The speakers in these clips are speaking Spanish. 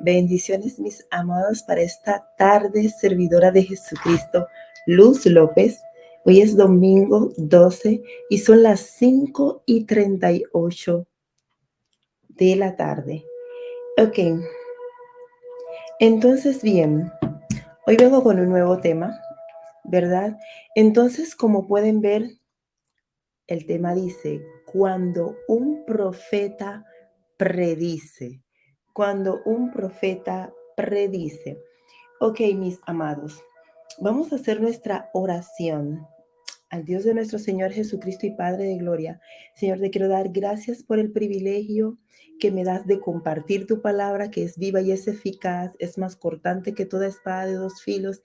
Bendiciones, mis amados, para esta tarde, servidora de Jesucristo, Luz López. Hoy es domingo 12 y son las 5:38 de la tarde. Ok, entonces bien, hoy vengo con un nuevo tema, ¿verdad? Entonces, como pueden ver, el tema dice, cuando un profeta predice, cuando un profeta predice. Ok, mis amados, vamos a hacer nuestra oración al Dios de nuestro Señor Jesucristo y Padre de Gloria. Señor, te quiero dar gracias por el privilegio que me das de compartir tu palabra, que es viva y es eficaz, es más cortante que toda espada de dos filos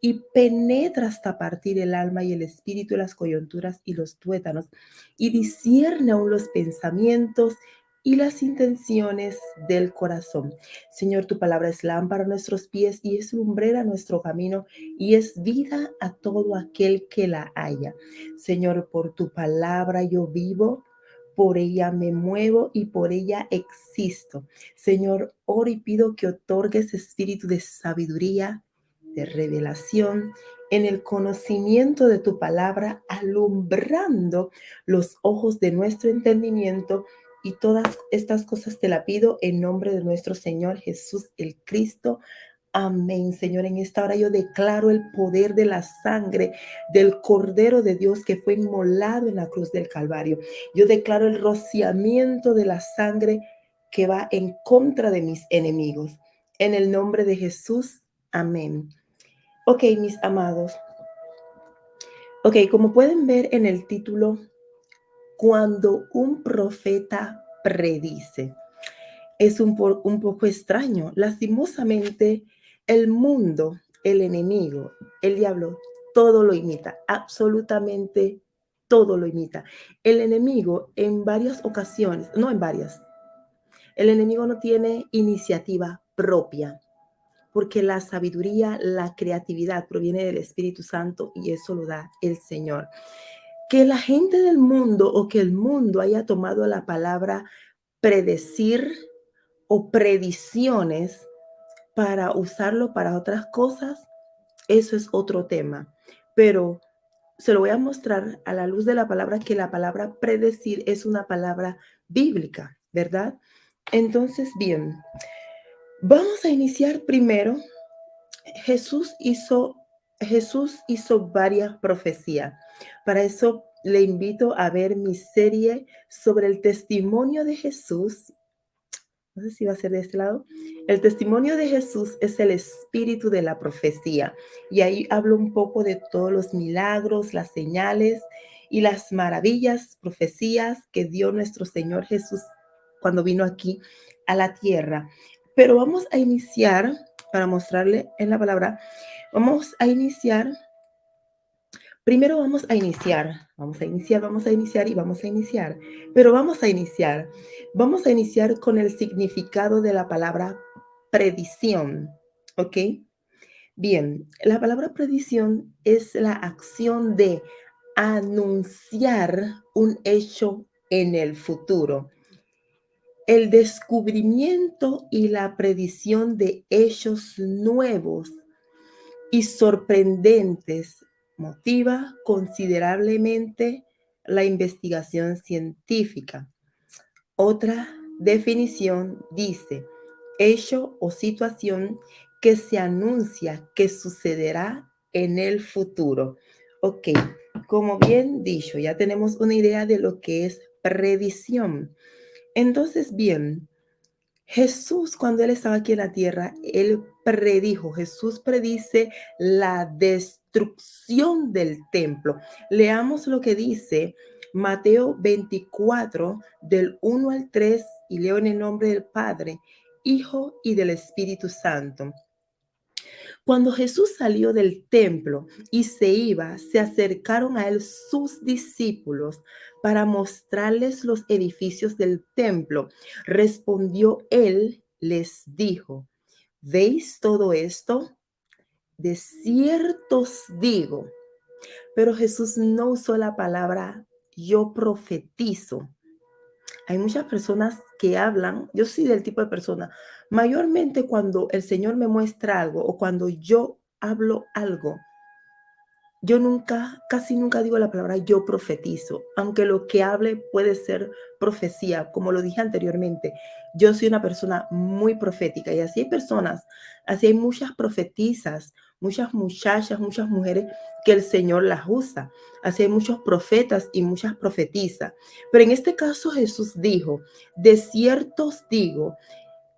y penetra hasta partir el alma y el espíritu, las coyunturas y los tuétanos, y discierne aún los pensamientos y las intenciones del corazón. Señor, tu palabra es lámpara a nuestros pies y es lumbrera a nuestro camino y es vida a todo aquel que la haya. Señor, por tu palabra yo vivo, por ella me muevo y por ella existo. Señor, oro y pido que otorgues espíritu de sabiduría, de revelación, en el conocimiento de tu palabra, alumbrando los ojos de nuestro entendimiento. Y todas estas cosas te la pido en nombre de nuestro Señor Jesús el Cristo. Amén, Señor. En esta hora yo declaro el poder de la sangre del Cordero de Dios que fue inmolado en la cruz del Calvario. Yo declaro el rociamiento de la sangre que va en contra de mis enemigos. En el nombre de Jesús, amén. Ok, mis amados. Ok, como pueden ver en el título, cuando un profeta predice. Es un poco extraño. Lastimosamente, el mundo, el enemigo, el diablo, todo lo imita, absolutamente todo lo imita. El enemigo en varias ocasiones, no en varias, el enemigo no tiene iniciativa propia, porque la sabiduría, la creatividad proviene del Espíritu Santo y eso lo da el Señor. Que la gente del mundo o que el mundo haya tomado la palabra predecir o predicciones para usarlo para otras cosas, eso es otro tema. Pero se lo voy a mostrar a la luz de la palabra, que la palabra predecir es una palabra bíblica, ¿verdad? Entonces, bien, vamos a iniciar primero. Jesús hizo varias profecías. Para eso le invito a ver mi serie sobre el testimonio de Jesús. No sé si va a ser de este lado. El testimonio de Jesús es el espíritu de la profecía. Y ahí hablo un poco de todos los milagros, las señales y las maravillas, profecías que dio nuestro Señor Jesús cuando vino aquí a la tierra. Pero vamos a iniciar, para mostrarle en la palabra, vamos a iniciar. Primero vamos a iniciar, pero vamos a iniciar con el significado de la palabra predicción, ¿ok? Bien, la palabra predicción es la acción de anunciar un hecho en el futuro. El descubrimiento y la predicción de hechos nuevos y sorprendentes motiva considerablemente la investigación científica. Otra definición dice, hecho o situación que se anuncia que sucederá en el futuro. Ok, como bien dicho, ya tenemos una idea de lo que es predicción. Entonces, bien, Jesús, cuando él estaba aquí en la tierra, Jesús predice la destrucción del templo. Leamos lo que dice Mateo 24, del 1 al 3, y leo en el nombre del Padre, Hijo y del Espíritu Santo. Cuando Jesús salió del templo y se iba, se acercaron a él sus discípulos para mostrarles los edificios del templo. Respondió él, les dijo, ¿veis todo esto? De cierto os digo. Pero Jesús no usó la palabra yo profetizo. Hay muchas personas que hablan, yo soy del tipo de persona, mayormente cuando el Señor me muestra algo o cuando yo hablo algo, yo nunca, casi nunca digo la palabra yo profetizo, aunque lo que hable puede ser profecía, como lo dije anteriormente. Yo soy una persona muy profética y así hay personas, así hay muchas profetizas, muchas muchachas, muchas mujeres que el Señor las usa. Así hay muchos profetas y muchas profetizas. Pero en este caso Jesús dijo, de cierto os digo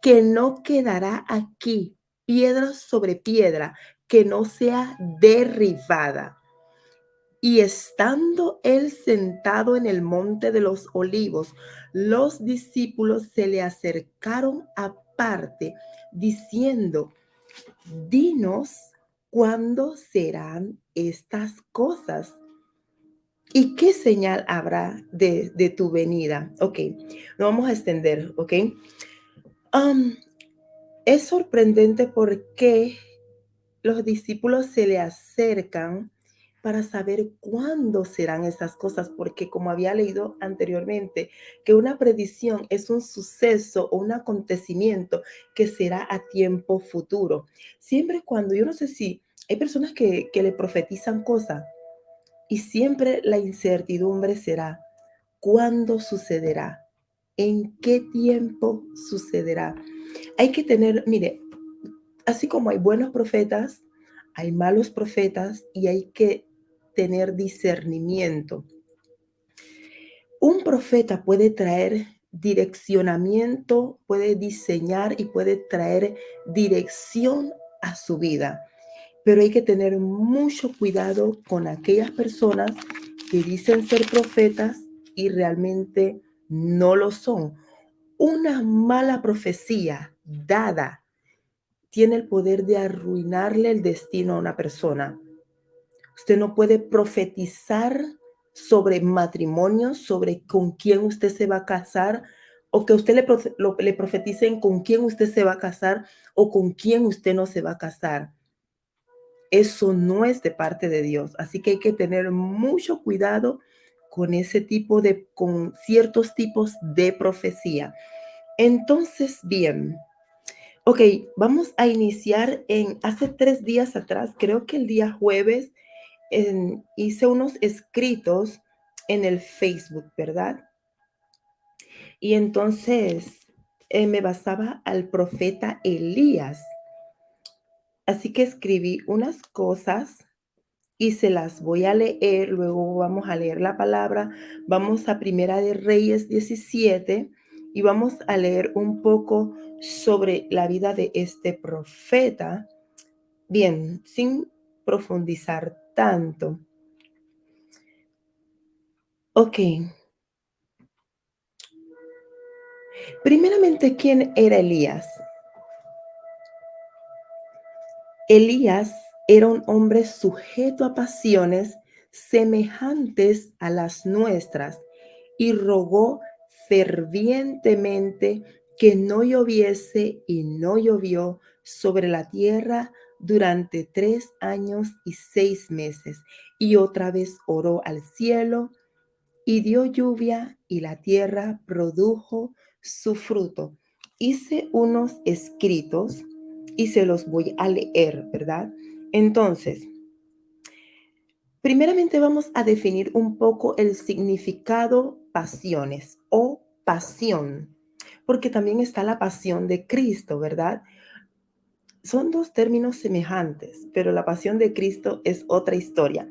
que no quedará aquí piedra sobre piedra que no sea derribada. Y estando él sentado en el monte de los olivos, los discípulos se le acercaron aparte, diciendo, dinos cuándo serán estas cosas y qué señal habrá de tu venida. Ok, lo vamos a extender, ok. Um, es sorprendente porque los discípulos se le acercan para saber cuándo serán esas cosas, porque como había leído anteriormente, que una predicción es un suceso o un acontecimiento que será a tiempo futuro. Siempre cuando, yo no sé si hay personas que le profetizan cosas y siempre la incertidumbre será, ¿cuándo sucederá? ¿En qué tiempo sucederá? Hay que tener, mire, así como hay buenos profetas, hay malos profetas y hay que tener discernimiento. Un profeta puede traer direccionamiento, puede diseñar y puede traer dirección a su vida, pero hay que tener mucho cuidado con aquellas personas que dicen ser profetas y realmente no lo son. Una mala profecía dada tiene el poder de arruinarle el destino a una persona. Usted no puede profetizar sobre matrimonio, sobre con quién usted se va a casar, o que usted le profeticen con quién usted se va a casar o con quién usted no se va a casar. Eso no es de parte de Dios. Así que hay que tener mucho cuidado con ese tipo de, con ciertos tipos de profecía. Entonces, bien, ok, vamos a iniciar hace 3 días atrás, creo que el día jueves, hice unos escritos en el Facebook, ¿verdad? Y entonces me basaba al profeta Elías. Así que escribí unas cosas y se las voy a leer, luego vamos a leer la palabra, vamos a Primera de Reyes 17 y vamos a leer un poco sobre la vida de este profeta, bien, sin profundizar tanto. Ok, primeramente, ¿quién era Elías? Elías era un hombre sujeto a pasiones semejantes a las nuestras y rogó fervientemente que no lloviese y no llovió sobre la tierra durante 3 años y 6 meses. Y otra vez oró al cielo y dio lluvia y la tierra produjo su fruto. Hice unos escritos y se los voy a leer, ¿verdad? Entonces, primeramente vamos a definir un poco el significado pasiones o pasión, porque también está la pasión de Cristo, ¿verdad? Son dos términos semejantes, pero la pasión de Cristo es otra historia.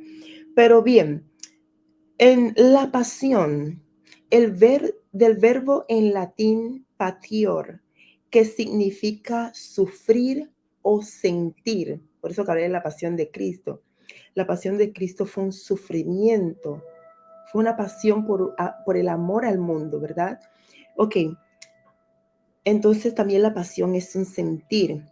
Pero bien, en la pasión, del verbo en latín patior, que significa sufrir o sentir. Por eso que hablé de la pasión de Cristo. La pasión de Cristo fue un sufrimiento, fue una pasión por el amor al mundo, ¿verdad? Ok, entonces también la pasión es un sentir.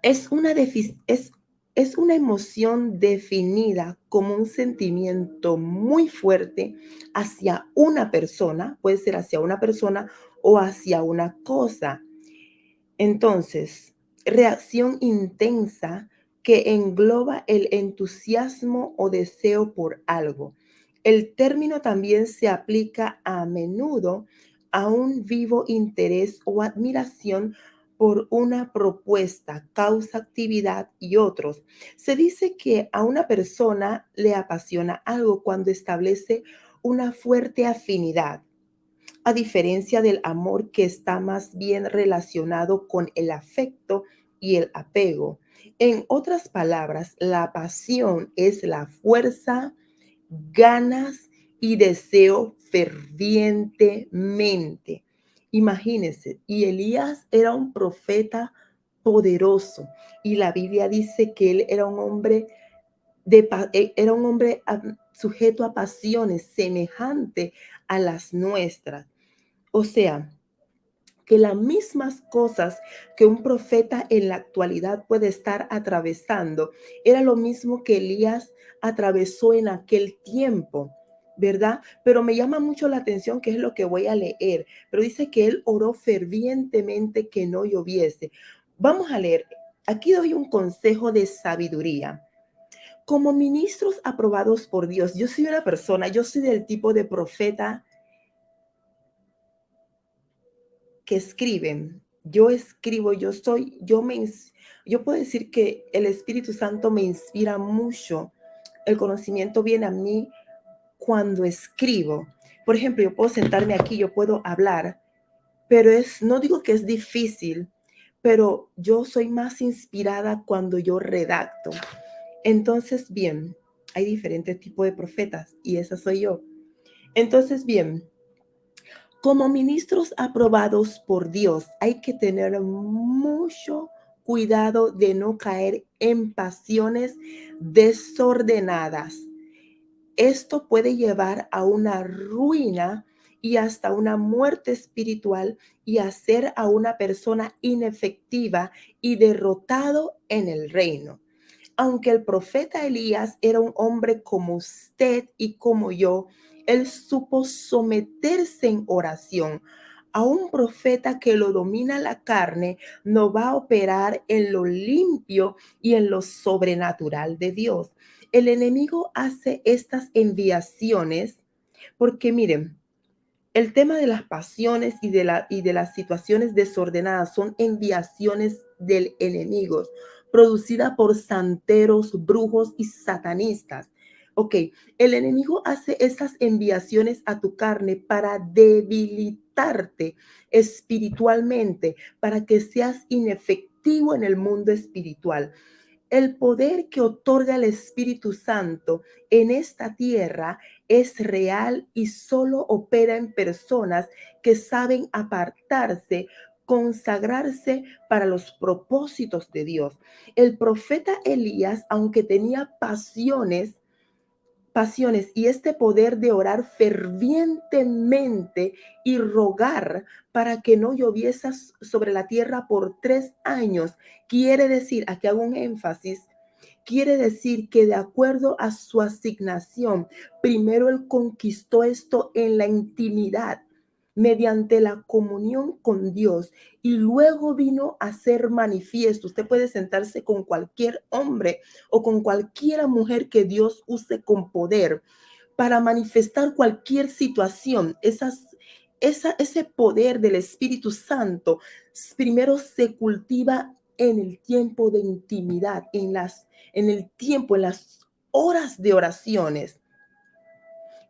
Es una, es una emoción definida como un sentimiento muy fuerte hacia una persona, puede ser hacia una persona o hacia una cosa. Entonces, reacción intensa que engloba el entusiasmo o deseo por algo. El término también se aplica a menudo a un vivo interés o admiración por una propuesta, causa, actividad y otros. Se dice que a una persona le apasiona algo cuando establece una fuerte afinidad, a diferencia del amor que está más bien relacionado con el afecto y el apego. En otras palabras, la pasión es la fuerza, ganas y deseo fervientemente. Imagínense, y Elías era un profeta poderoso y la Biblia dice que él era un hombre era un hombre sujeto a pasiones semejante a las nuestras. O sea, que las mismas cosas que un profeta en la actualidad puede estar atravesando, era lo mismo que Elías atravesó en aquel tiempo, ¿verdad? Pero me llama mucho la atención, que es lo que voy a leer, pero dice que él oró fervientemente que no lloviese. Vamos a leer. Aquí doy un consejo de sabiduría. Como ministros aprobados por Dios, yo soy una persona, yo soy del tipo de profeta que escriben. Yo escribo, yo puedo decir que el Espíritu Santo me inspira mucho. El conocimiento viene a mí cuando escribo. Por ejemplo, yo puedo sentarme aquí, yo puedo hablar, pero no digo que es difícil, pero yo soy más inspirada cuando yo redacto. Entonces, bien, hay diferentes tipos de profetas y esa soy yo. Entonces, bien, como ministros aprobados por Dios, hay que tener mucho cuidado de no caer en pasiones desordenadas. Esto puede llevar a una ruina y hasta una muerte espiritual y hacer a una persona inefectiva y derrotado en el reino. Aunque el profeta Elías era un hombre como usted y como yo, él supo someterse en oración. A un profeta que lo domina la carne no va a operar en lo limpio y en lo sobrenatural de Dios. El enemigo hace estas enviaciones porque miren, el tema de las pasiones y de las situaciones desordenadas son enviaciones del enemigo, producida por santeros, brujos y satanistas. Ok, el enemigo hace esas enviaciones a tu carne para debilitarte espiritualmente, para que seas inefectivo en el mundo espiritual. El poder que otorga el Espíritu Santo en esta tierra es real y solo opera en personas que saben apartarse, consagrarse para los propósitos de Dios. El profeta Elías, aunque tenía pasiones y este poder de orar fervientemente y rogar para que no lloviese sobre la tierra por 3 años. Quiere decir, aquí hago un énfasis, quiere decir que de acuerdo a su asignación, primero él conquistó esto en la intimidad, mediante la comunión con Dios, y luego vino a ser manifiesto. Usted puede sentarse con cualquier hombre o con cualquier mujer que Dios use con poder para manifestar cualquier situación. Ese poder del Espíritu Santo primero se cultiva en el tiempo de intimidad, en el tiempo, en las horas de oraciones,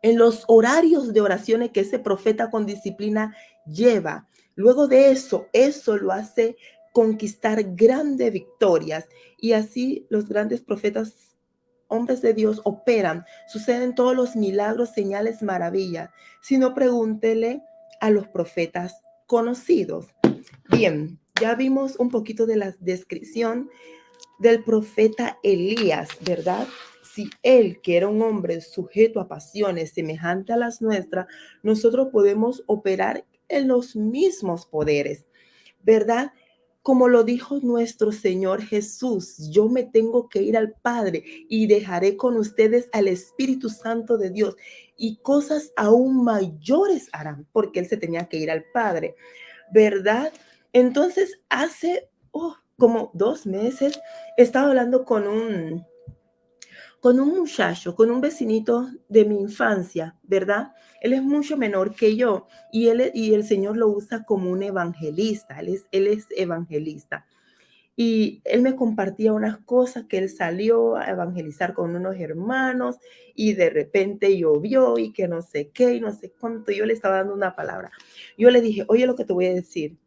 en los horarios de oraciones que ese profeta con disciplina lleva. Luego de eso lo hace conquistar grandes victorias. Y así los grandes profetas, hombres de Dios, operan. Suceden todos los milagros, señales, maravillas. Si no, pregúntele a los profetas conocidos. Bien, ya vimos un poquito de la descripción del profeta Elías, ¿verdad? Si él, que era un hombre sujeto a pasiones semejante a las nuestras, nosotros podemos operar en los mismos poderes, ¿verdad? Como lo dijo nuestro Señor Jesús, yo me tengo que ir al Padre y dejaré con ustedes al Espíritu Santo de Dios, y cosas aún mayores harán, porque él se tenía que ir al Padre, ¿verdad? Entonces, hace como 2 meses estaba hablando con un muchacho, con un vecinito de mi infancia, ¿verdad? Él es mucho menor que yo y el Señor lo usa como un evangelista, él es evangelista. Y él me compartía unas cosas que él salió a evangelizar con unos hermanos y de repente llovió y que no sé qué y no sé cuánto. Yo le estaba dando una palabra. Yo le dije, oye lo que te voy a decir.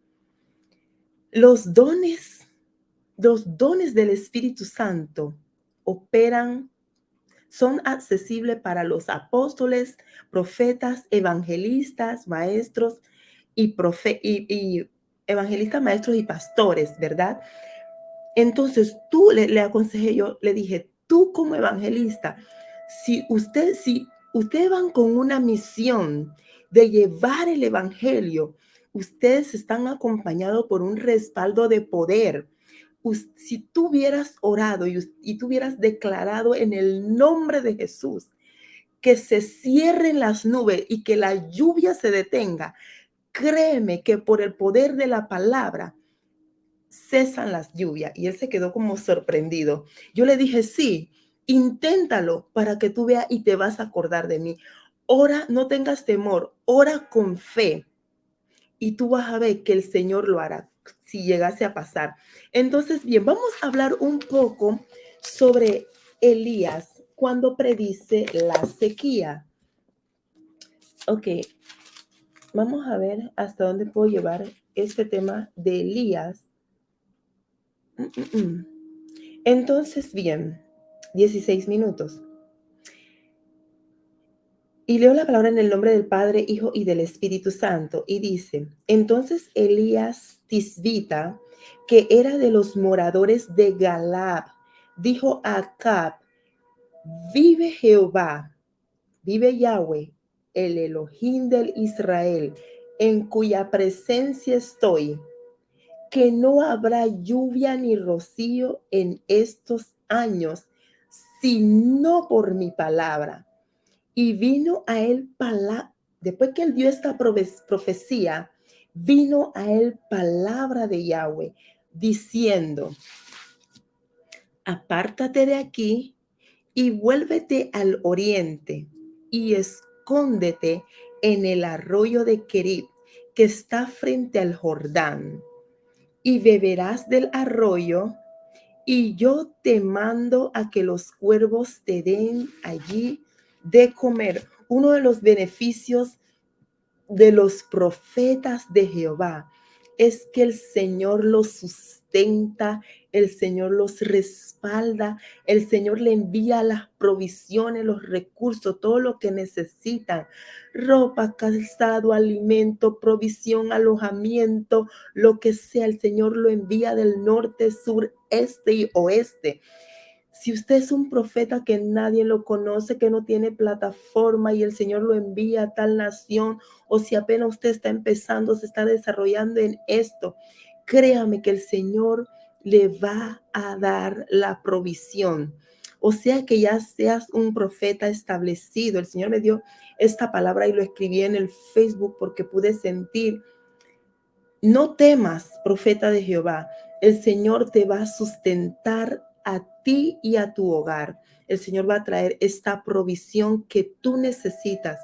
Los dones, los dones del Espíritu Santo operan, son accesibles para los apóstoles, profetas, evangelistas, maestros y evangelistas, maestros y pastores, ¿verdad? Entonces tú le aconsejé, yo le dije, tú como evangelista, si ustedes van con una misión de llevar el evangelio, ustedes están acompañados por un respaldo de poder. Si tú hubieras orado y tú hubieras declarado en el nombre de Jesús que se cierren las nubes y que la lluvia se detenga, créeme que por el poder de la palabra cesan las lluvias. Y él se quedó como sorprendido. Yo le dije, sí, inténtalo para que tú veas y te vas a acordar de mí. Ora, no tengas temor, ora con fe y tú vas a ver que el Señor lo hará si llegase a pasar. Entonces, bien, vamos a hablar un poco sobre Elías cuando predice la sequía. Ok, vamos a ver hasta dónde puedo llevar este tema de Elías. Mm, mm, mm. Entonces, bien, 16 minutos. Y leo la palabra en el nombre del Padre, Hijo y del Espíritu Santo. Y dice, entonces Elías Tisbita, que era de los moradores de Galab, dijo a Acab, vive Jehová, vive Yahweh, el Elohim del Israel, en cuya presencia estoy, que no habrá lluvia ni rocío en estos años, sino por mi palabra. Y vino a él después que él dio esta profecía, vino a él palabra de Yahweh, diciendo, apártate de aquí y vuélvete al oriente y escóndete en el arroyo de Kerib, que está frente al Jordán, y beberás del arroyo, y yo te mando a que los cuervos te den allí de comer. Uno de los beneficios de los profetas de Jehová es que el Señor los sustenta, el Señor los respalda, el Señor le envía las provisiones, los recursos, todo lo que necesitan, ropa, calzado, alimento, provisión, alojamiento, lo que sea, el Señor lo envía del norte, sur, este y oeste. Si usted es un profeta que nadie lo conoce, que no tiene plataforma y el Señor lo envía a tal nación, o si apenas usted está empezando, se está desarrollando en esto, créame que el Señor le va a dar la provisión. O sea que ya seas un profeta establecido. El Señor me dio esta palabra y lo escribí en el Facebook porque pude sentir, no temas, profeta de Jehová, el Señor te va a sustentar a ti y a tu hogar. El Señor va a traer esta provisión que tú necesitas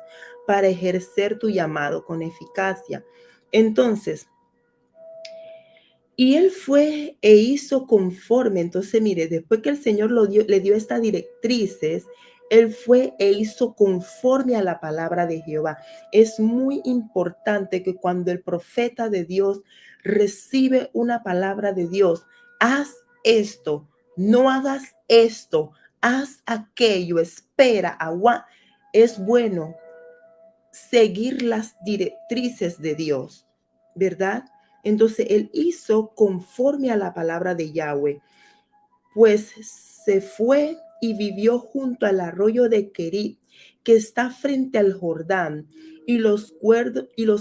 para ejercer tu llamado con eficacia. Entonces, y él fue e hizo conforme. Entonces, mire, después que el Señor le dio estas directrices, él fue e hizo conforme a la palabra de Jehová. Es muy importante que cuando el profeta de Dios recibe una palabra de Dios, haz esto, no hagas esto, haz aquello, espera, aguanta. Es bueno seguir las directrices de Dios, ¿verdad? Entonces él hizo conforme a la palabra de Yahweh, pues se fue y vivió junto al arroyo de Kerib, que está frente al Jordán, y los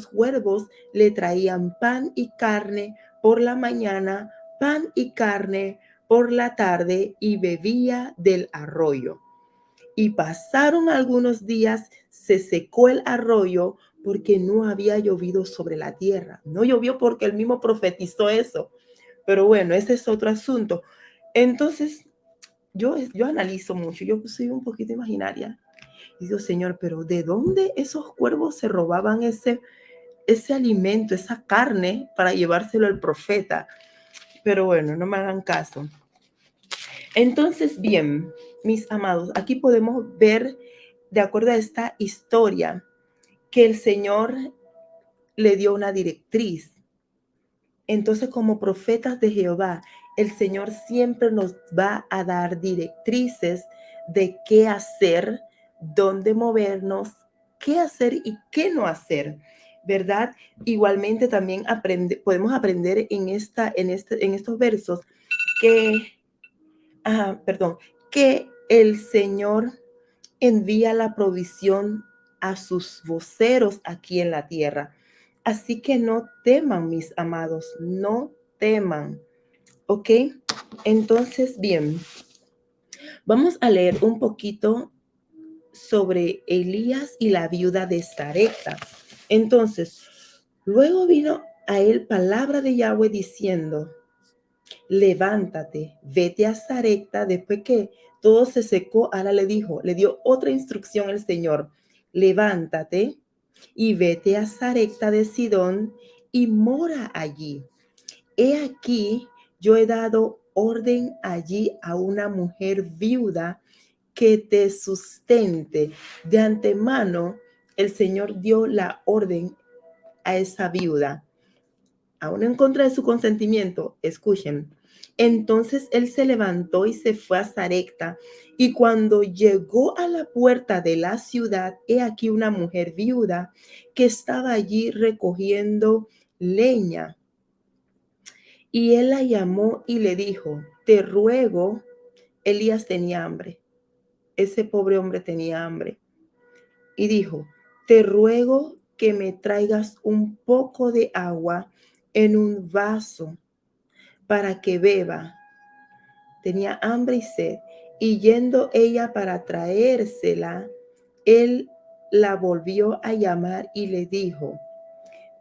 cuervos le traían pan y carne por la mañana, pan y carne por la tarde, y bebía del arroyo. Y pasaron algunos días, se secó el arroyo porque no había llovido sobre la tierra. No llovió porque él mismo profetizó eso. Pero bueno, ese es otro asunto. Entonces, yo analizo mucho, yo soy un poquito imaginaria. Y digo, Señor, pero ¿de dónde esos cuervos se robaban ese alimento, esa carne para llevárselo al profeta? Pero bueno, no me hagan caso. Entonces, bien, mis amados, aquí podemos ver, de acuerdo a esta historia, que el Señor le dio una directriz. Entonces, como profetas de Jehová, el Señor siempre nos va a dar directrices de qué hacer, dónde movernos, qué hacer y qué no hacer, ¿verdad? Igualmente también podemos aprender en estos versos que, perdón, que el Señor envía la provisión a sus voceros aquí en la tierra. Así que no teman, mis amados, no teman, ¿ok? Entonces, bien, vamos a leer un poquito sobre Elías y la viuda de Sarepta. Entonces, luego vino a él palabra de Yahweh diciendo, levántate, vete a Sarepta. Después que todo se secó, ahora le dio otra instrucción el Señor, levántate y vete a Sarepta de Sidón y mora allí. He aquí, yo he dado orden allí a una mujer viuda que te sustente. De antemano, el Señor dio la orden a esa viuda, aún en contra de su consentimiento. Escuchen. Entonces él se levantó y se fue a Sarepta, y cuando llegó a la puerta de la ciudad, he aquí una mujer viuda que estaba allí recogiendo leña. Y él la llamó y le dijo, te ruego, Elías tenía hambre, ese pobre hombre tenía hambre, y dijo, te ruego que me traigas un poco de agua en un vaso para que beba. Tenía hambre y sed, y yendo ella para traérsela, él la volvió a llamar y le dijo,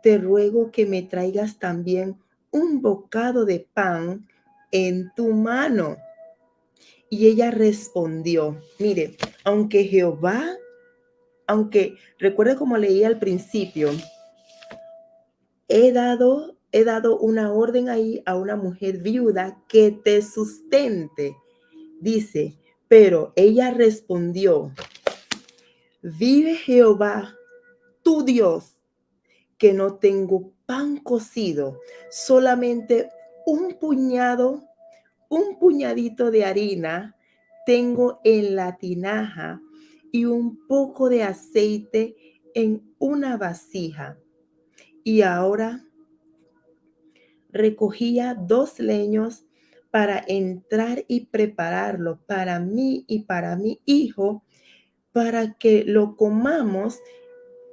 te ruego que me traigas también un bocado de pan en tu mano. Y ella respondió, mire, aunque Jehová, aunque recuerde como leí al principio, he dado una orden ahí a una mujer viuda que te sustente. Dice, pero ella respondió, vive Jehová, tu Dios, que no tengo pan cocido, solamente un puñado, un puñadito de harina tengo en la tinaja y un poco de aceite en una vasija. Y ahora recogía 2 leños para entrar y prepararlo para mí y para mi hijo, para que lo comamos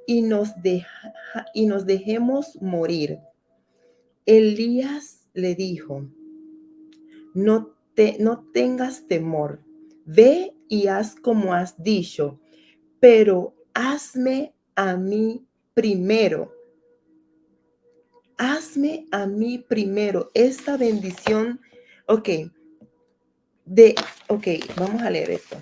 y nos dejemos morir. Elías le dijo, no tengas temor, ve y haz como has dicho, pero hazme a mí primero. Hazme a mí primero esta bendición. Ok, vamos a leer esto.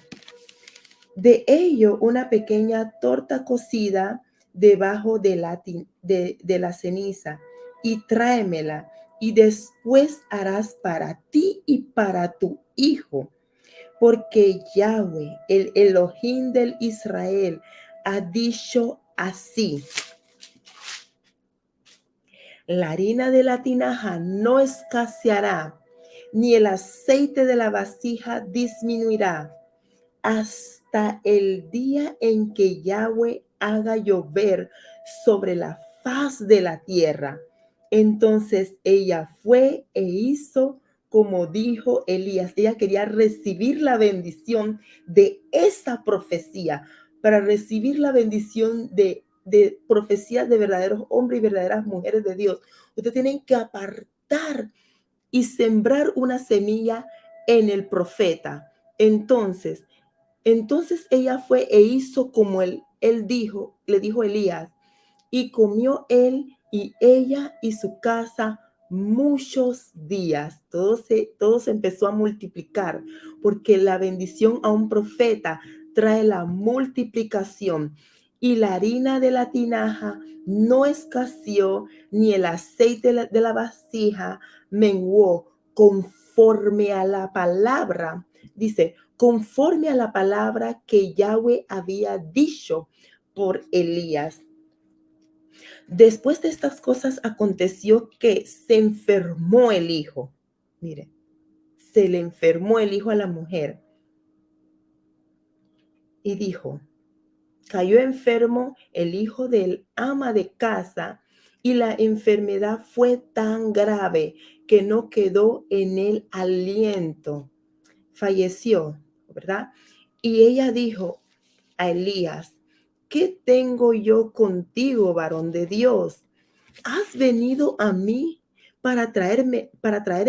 De ello, una pequeña torta cocida debajo de la ceniza, y tráemela, y después harás para ti y para tu hijo, porque Yahweh, el Elohim del Israel, ha dicho así: la harina de la tinaja no escaseará, ni el aceite de la vasija disminuirá, hasta el día en que Yahweh haga llover sobre la faz de la tierra. Entonces ella fue e hizo como dijo Elías. Ella quería recibir la bendición de esa profecía, para recibir la bendición de profecías de verdaderos hombres y verdaderas mujeres de Dios. Ustedes tienen que apartar y sembrar una semilla en el profeta. Entonces ella fue e hizo como él dijo, le dijo Elías, y comió él y ella y su casa muchos días. Todo se empezó a multiplicar, porque la bendición a un profeta trae la multiplicación. Y la harina de la tinaja no escaseó, ni el aceite de la vasija menguó, conforme a la palabra, dice, conforme a la palabra que Yahweh había dicho por Elías. Después de estas cosas aconteció que se enfermó el hijo. Mire, se le enfermó el hijo a la mujer y dijo, cayó enfermo el hijo del ama de casa, y la enfermedad fue tan grave que no quedó en él aliento. Falleció, ¿verdad? Y ella dijo a Elías, ¿qué tengo yo contigo, varón de Dios? ¿Has venido a mí para traer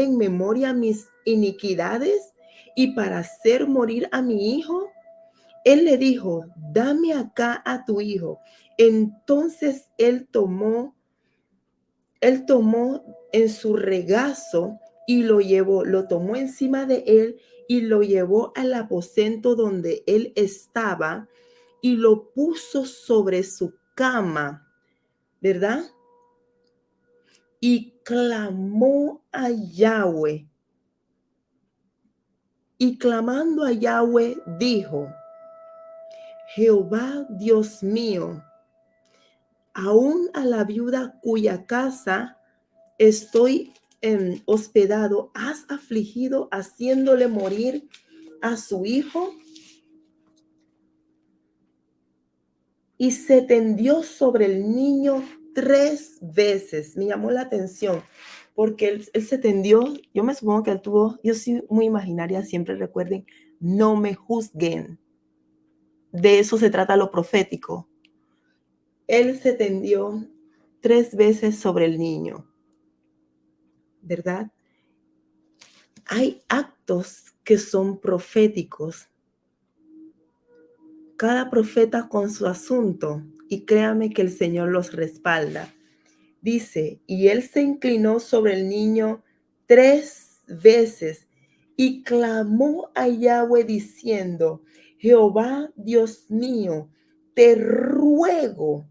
en memoria mis iniquidades y para hacer morir a mi hijo? Él le dijo, dame acá a tu hijo. Entonces él tomó en su regazo y lo tomó encima de él y lo llevó al aposento donde él estaba y lo puso sobre su cama, ¿verdad? Y clamó a Yahweh. Y clamando a Yahweh dijo, Jehová Dios mío, aún a la viuda cuya casa estoy hospedado, has afligido haciéndole morir a su hijo. Y se tendió sobre el niño 3 veces. Me llamó la atención porque él se tendió, yo me supongo que él tuvo, yo soy muy imaginaria, siempre recuerden, no me juzguen. De eso se trata lo profético. Él se tendió 3 veces sobre el niño, ¿verdad? Hay actos que son proféticos. Cada profeta con su asunto, y créame que el Señor los respalda. Dice, y él se inclinó sobre el niño 3 veces y clamó a Yahweh diciendo, Jehová Dios mío, te ruego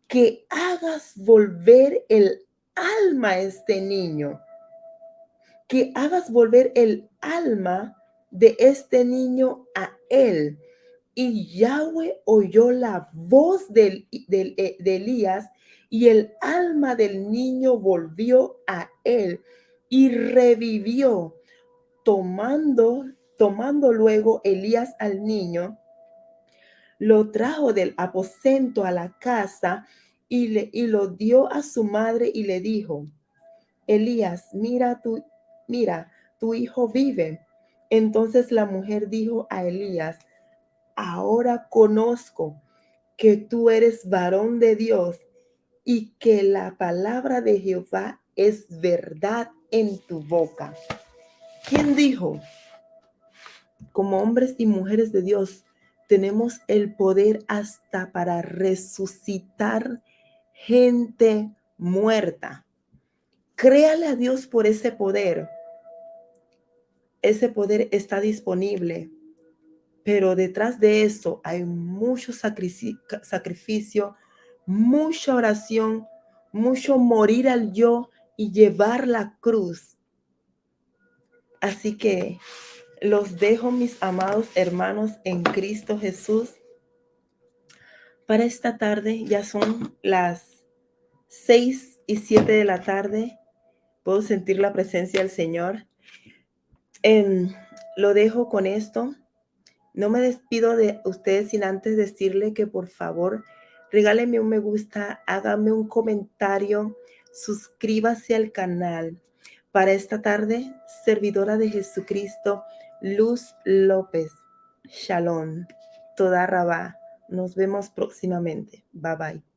que hagas volver el alma a este niño, que hagas volver el alma de este niño a él. Y Yahweh oyó la voz de Elías, y el alma del niño volvió a él y revivió. Tomando luego Elías al niño, lo trajo del aposento a la casa y lo dio a su madre y le dijo, Elías, mira, tu hijo vive. Entonces la mujer dijo a Elías, ahora conozco que tú eres varón de Dios y que la palabra de Jehová es verdad en tu boca. ¿Quién dijo? Como hombres y mujeres de Dios, tenemos el poder hasta para resucitar gente muerta. Créale a Dios por ese poder. Ese poder está disponible. Pero detrás de eso hay mucho sacrificio, mucha oración, mucho morir al yo y llevar la cruz. Así que los dejo, mis amados hermanos en Cristo Jesús. Para esta tarde ya son las 6:07 de la tarde. Puedo sentir la presencia del Señor. Lo dejo con esto. No me despido de ustedes sin antes decirle que por favor regáleme un me gusta, hágame un comentario, suscríbase al canal. Para esta tarde, servidora de Jesucristo, Luz López. Shalom. Toda Rabá. Nos vemos próximamente. Bye bye.